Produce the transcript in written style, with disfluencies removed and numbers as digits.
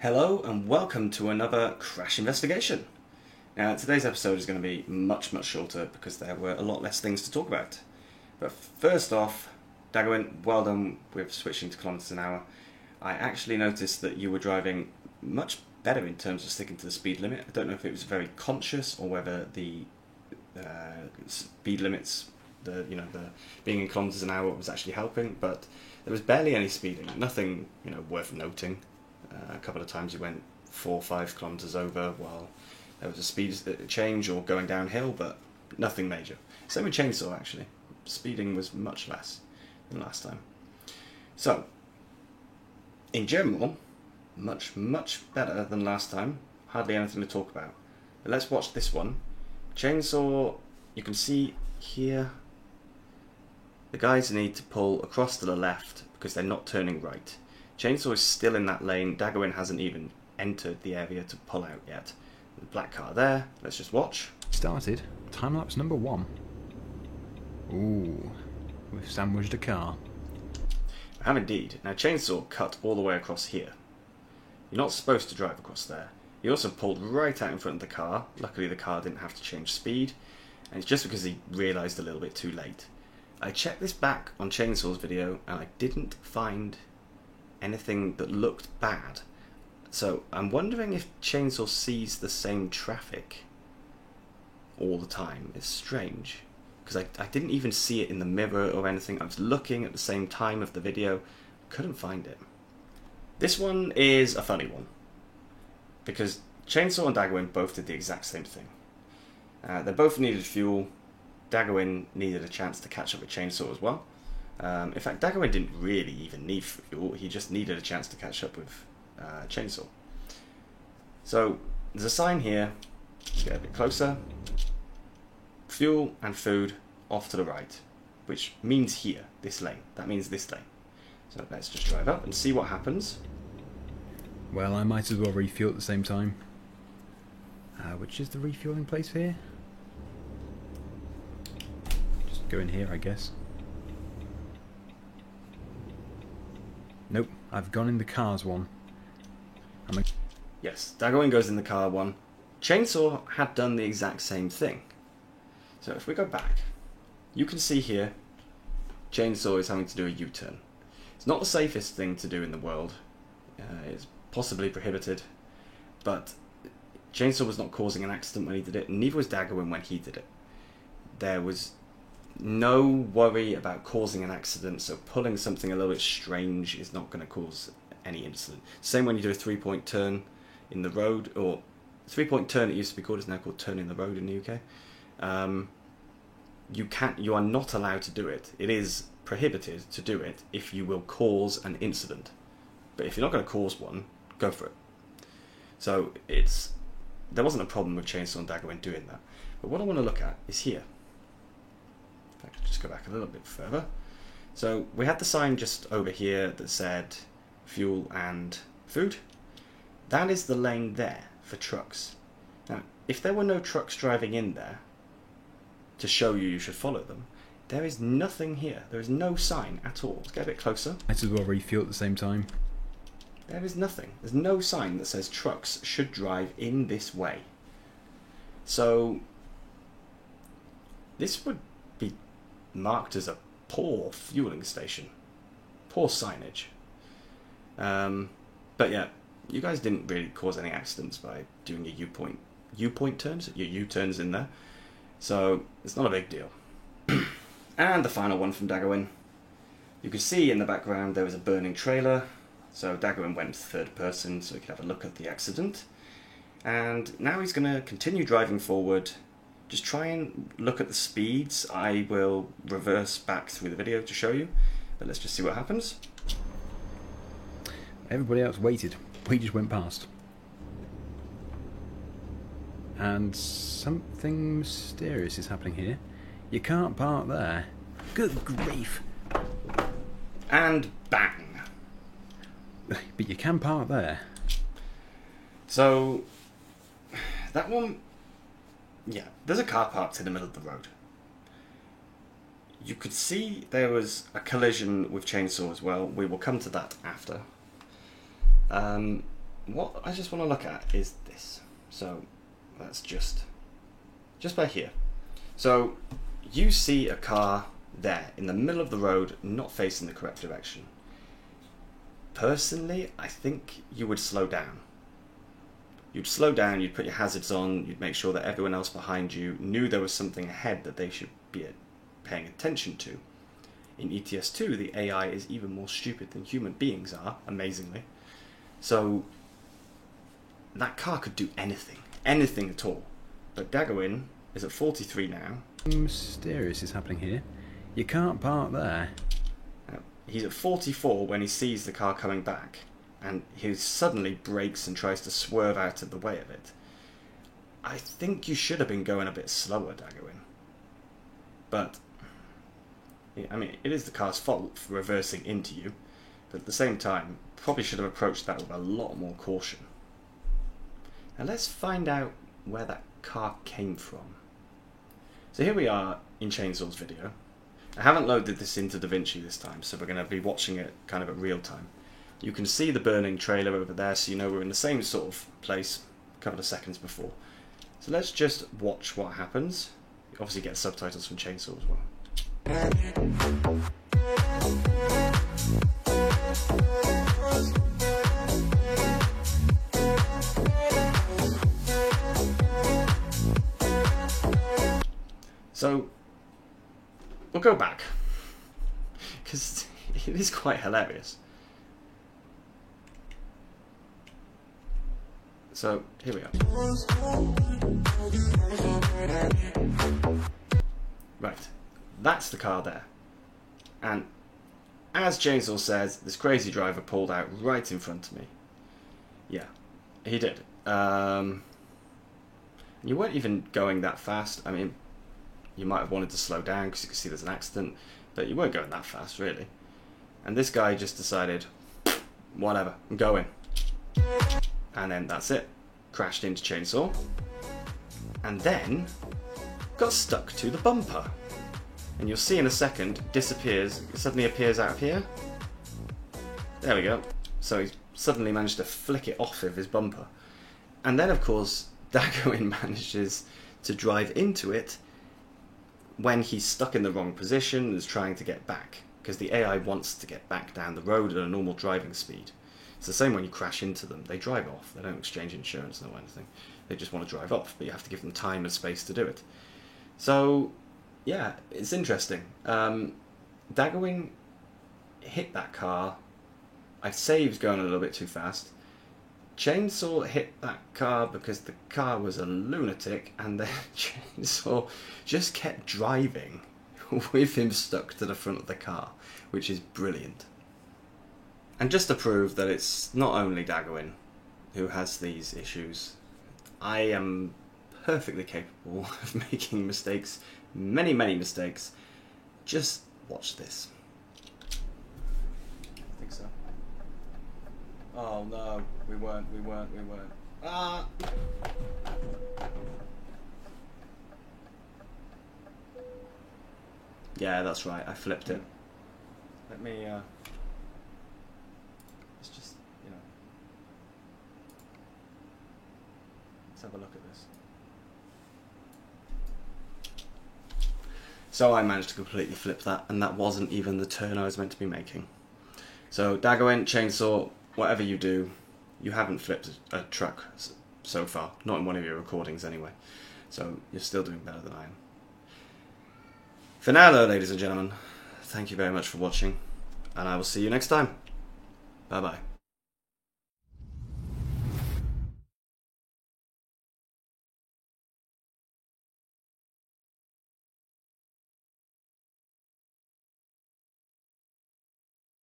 Hello and welcome to another Crash Investigation. Now today's episode is going to be much shorter because there were a lot less things to talk about. But first off, Daggerwin, well done with switching to kilometers an hour. I actually noticed that you were driving much better in terms of sticking to the speed limit. I don't know if it was very conscious or whether the speed limits, the being in kilometers an hour was actually helping, but there was barely any speeding, nothing worth noting. A couple of times you went 4 or 5 kilometers over while there was a speed change or going downhill, but nothing major. Same with Chainsaw actually. Speeding was much less than last time. So, in general, much better than last time. Hardly anything to talk about. But let's watch this one. Chainsaw, you can see here, the guys need to pull across to the left because they're not turning right. Chainsaw is still in that lane. Daggerwin hasn't even entered the area to pull out yet. The black car there. Let's just watch. Started. Time lapse number 1. Ooh, we've sandwiched a car. I have indeed. Now Chainsaw cut all the way across here. You're not supposed to drive across there. He also pulled right out in front of the car. Luckily the car didn't have to change speed. And it's just because he realised a little bit too late. I checked this back on Chainsaw's video and I didn't find anything that looked bad. So I'm wondering if Chainsaw sees the same traffic all the time. It's strange because I didn't even see it in the mirror or anything. I was looking at the same time of the video, couldn't find it. This one is a funny one because Chainsaw and Daggerwin both did the exact same thing. They both needed fuel. Daggerwin needed a chance to catch up with Chainsaw as well. In fact, Daggerwin didn't really even need fuel, he just needed a chance to catch up with Chainsaw. So, there's a sign here, let's get a bit closer. Fuel and food off to the right, which means here, this lane. That means this lane. So let's just drive up and see what happens. Well, I might as well refuel at the same time. Which is the refueling place here? Just go in here, I guess. Nope, I've gone in the cars one. Yes, Daggerwin goes in the car one. Chainsaw had done the exact same thing. So if we go back, you can see here, Chainsaw is having to do a U-turn. It's not the safest thing to do in the world. It's possibly prohibited, but Chainsaw was not causing an accident when he did it, and neither was Daggerwin when he did it. There was no worry about causing an accident, so pulling something a little bit strange is not going to cause any incident. Same when you do a 3-point turn in the road, or 3-point turn it used to be called, it's now called turn in the road in the UK. You are not allowed to do it. It is prohibited to do it if you will cause an incident. But if you're not going to cause one, go for it. So there wasn't a problem with Chainsaw and Daggerwin doing that. But what I want to look at is here. If I could just go back a little bit further. So we had the sign just over here that said fuel and food. That is the lane there for trucks. Now, if there were no trucks driving in there to show you should follow them, there is nothing here. There is no sign at all. Let's get a bit closer. Might as well refuel at the same time. There is nothing. There's no sign that says trucks should drive in this way. So this would be marked as a poor fueling station. Poor signage. But yeah, you guys didn't really cause any accidents by doing your U-point turns, your U-turns in there. So it's not a big deal. And the final one from Daggerwin. You can see in the background there was a burning trailer. So Daggerwin went third person so he could have a look at the accident. And now he's going to continue driving forward. Just try and look at the speeds. I will reverse back through the video to show you. But let's just see what happens. Everybody else waited. We just went past. And something mysterious is happening here. You can't park there. Good grief. And bang. But you can park there. So, that one, yeah, there's a car parked in the middle of the road. You could see there was a collision with Chainsaw as well. We will come to that after. what I just want to look at is this. So that's just by here. So you see a car there in the middle of the road, not facing the correct direction. Personally, I think you would slow down. You'd slow down, you'd put your hazards on, you'd make sure that everyone else behind you knew there was something ahead that they should be paying attention to. In ETS2, the AI is even more stupid than human beings are, amazingly. So that car could do anything at all. But Daggerwin is at 43 now. Something mysterious is happening here. You can't park there. He's at 44 when he sees the car coming back, and he suddenly brakes and tries to swerve out of the way of it. I think you should have been going a bit slower, Daggerwin. But, I mean, it is the car's fault for reversing into you, but at the same time, probably should have approached that with a lot more caution. Now let's find out where that car came from. So here we are in Chainsaw's video. I haven't loaded this into DaVinci this time, so we're going to be watching it kind of at real time. You can see the burning trailer over there, so you know we're in the same sort of place a couple of seconds before. So let's just watch what happens. You obviously get subtitles from Chainsaw as well. So we'll go back, because it is quite hilarious. So here we are. Right, that's the car there. And as Chainsaw says, this crazy driver pulled out right in front of me. Yeah, he did. You weren't even going that fast. I mean, you might have wanted to slow down because you could see there's an accident, but you weren't going that fast, really. And this guy just decided, whatever, I'm going. And then that's it. Crashed into Chainsaw. And then got stuck to the bumper. And you'll see in a second, disappears, suddenly appears out of here. There we go. So he's suddenly managed to flick it off of his bumper. And then, of course, Daggerwin manages to drive into it when he's stuck in the wrong position and is trying to get back, because the AI wants to get back down the road at a normal driving speed. It's the same when you crash into them. They drive off. They don't exchange insurance or anything. They just want to drive off, but you have to give them time and space to do it. So, yeah, it's interesting. Daggerwin hit that car. I'd say he was going a little bit too fast. Chainsaw hit that car because the car was a lunatic, and then Chainsaw just kept driving with him stuck to the front of the car, which is brilliant. And just to prove that it's not only Daggerwin who has these issues, I am perfectly capable of making mistakes, many, many mistakes. Just watch this. I think so. Oh no, we weren't. Ah! Yeah, that's right, I flipped it. Let me, let's just, let's have a look at this. So I managed to completely flip that, and that wasn't even the turn I was meant to be making. So Daggerwin, Chainsaw, whatever you do, you haven't flipped a truck so far. Not in one of your recordings anyway. So you're still doing better than I am. For now though, ladies and gentlemen, thank you very much for watching, and I will see you next time. Bye bye.